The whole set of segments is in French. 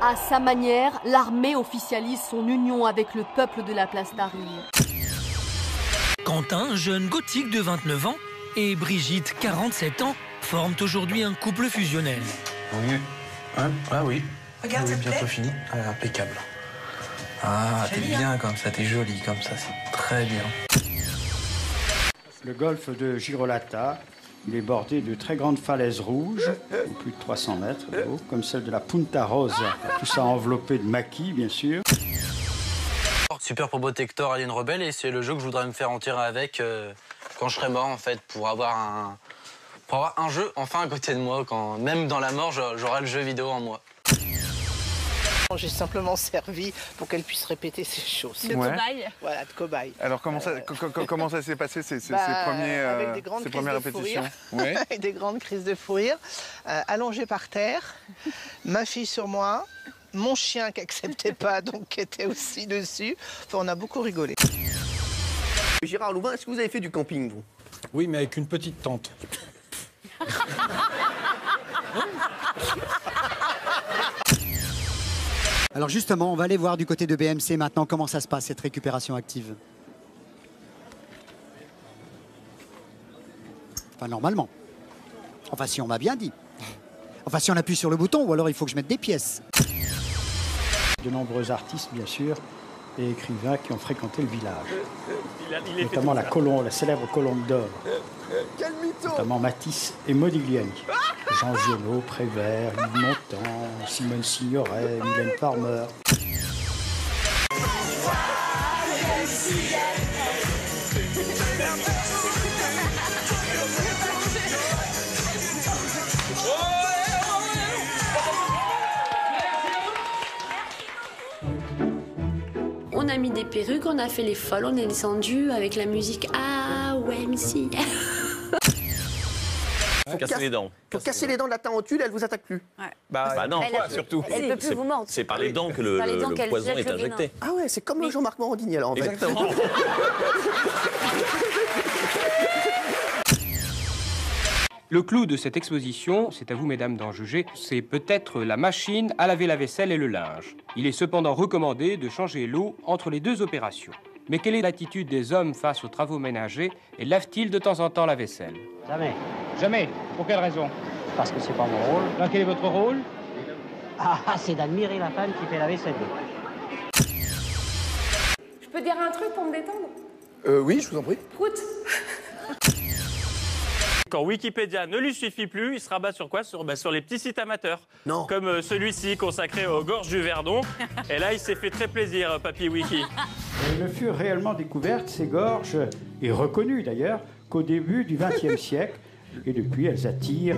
À sa manière, l'armée officialise son union avec le peuple de la place Tahrir. Quentin, jeune gothique de 29 ans, et Brigitte, 47 ans, forment aujourd'hui un couple fusionnel. Oui. Hein? Ah oui. Regarde, oui, ça te bientôt plaît? fini. Ah, impeccable. Ah, t'es bien comme ça, t'es jolie comme ça, c'est très bien. Le golfe de Girolata, il est bordé de très grandes falaises rouges, de plus de 300 mètres de haut, comme celle de la Punta Rosa. Tout ça enveloppé de maquis, bien sûr. Super Probotector Alien Rebelle, et c'est le jeu que je voudrais me faire en tirer avec quand je serai mort, en fait, pour avoir un jeu enfin à côté de moi. Même dans la mort, j'aurai le jeu vidéo en moi. J'ai simplement servi pour qu'elle puisse répéter ces choses. De cobaye. Voilà, de cobaye. Alors comment ça s'est passé ces premières répétitions? Ouais. Avec des grandes crises de fou rire, allongée par terre, ma fille sur moi, mon chien qui n'acceptait pas, donc qui était aussi dessus. Enfin, on a beaucoup rigolé. Gérard Louvain, est-ce que vous avez fait du camping, vous? Oui, mais avec une petite tente. Alors justement, on va aller voir du côté de BMC maintenant comment ça se passe, cette récupération active. Enfin, normalement. Enfin, si on m'a bien dit. Enfin, si on appuie sur le bouton, ou alors il faut que je mette des pièces. De nombreux artistes, bien sûr, et écrivains qui ont fréquenté le village. Notamment la célèbre Colombe d'Or. Notamment Matisse et Modigliani. Jean Giono, Prévert, Yves Montand, Simone Signoret, Mylène Farmer. On a mis des perruques, on a fait les folles, on est descendu avec la musique. Ah ouais, mais si. Casser les dents. Pour casser les dents de la tarentule, elle vous attaque plus. Ouais. Bah non, toi surtout. Elle peut plus vous mordre. C'est par les dents que le poison est injecté. Ah ouais, c'est comme Jean-Marc Morandini alors en fait. Exactement. Le clou de cette exposition, c'est à vous mesdames d'en juger, c'est peut-être la machine à laver la vaisselle et le linge. Il est cependant recommandé de changer l'eau entre les deux opérations. Mais quelle est l'attitude des hommes face aux travaux ménagers et lavent-ils de temps en temps la vaisselle? Jamais. Jamais. Pour quelle raison? Parce que c'est pas mon rôle. Alors quel est votre rôle? C'est d'admirer la femme qui fait la vaisselle. Je peux dire un truc pour me détendre? Oui, je vous en prie. Prout. Quand Wikipédia ne lui suffit plus, il se rabat sur quoi? Sur les petits sites amateurs. Non. Comme celui-ci consacré aux gorges du Verdon. Et là, il s'est fait très plaisir, Papy Wiki. Elles ne furent réellement découvertes, ces gorges, et reconnues d'ailleurs, qu'au début du XXe siècle. Et depuis, elles attirent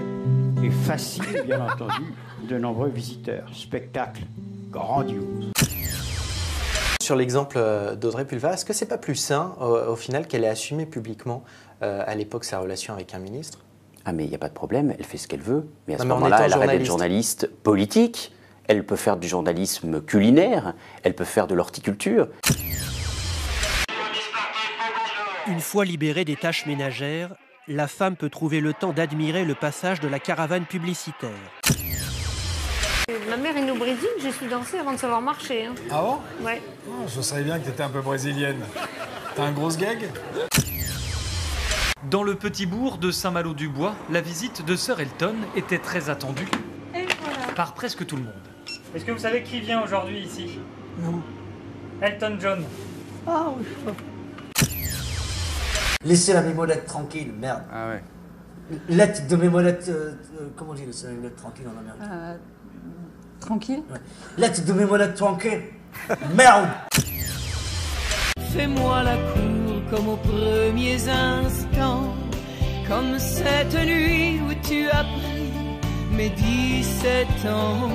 et fascinent, bien entendu, de nombreux visiteurs. Spectacle grandiose. Sur l'exemple d'Audrey Pulvar, est-ce que c'est pas plus sain, au final, qu'elle ait assumé publiquement, à l'époque, sa relation avec un ministre? Ah mais il n'y a pas de problème, elle fait ce qu'elle veut. Mais à ce Non, mais en moment-là, étant elle arrête d'être journaliste. journaliste politique. Elle peut faire du journalisme culinaire. Elle peut faire de l'horticulture. Une fois libérée des tâches ménagères, la femme peut trouver le temps d'admirer le passage de la caravane publicitaire. Ma mère est no Brésil, j'ai su danser avant de savoir marcher. Hein. Ah bon? Ouais. Oh, je savais bien que t'étais un peu brésilienne. T'as un gros gag? Dans le petit bourg de Saint-Malo-du-Bois, la visite de Sir Elton était très attendue par presque tout le monde. Est-ce que vous savez qui vient aujourd'hui ici? Non. Elton John. Ah oui. Laissez la mémolette tranquille, merde. Ah ouais. Lettre de mémolette, comment on dit laisser la mémolette tranquille en Amérique? Tranquille? Ouais. Lettre de mémolette tranquille, merde. Fais-moi la cour comme aux premiers instants, comme cette nuit où tu as pris mes 17 ans.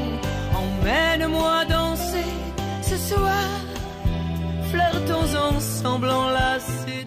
Emmène-moi danser ce soir, flirtons ensemble enlacés.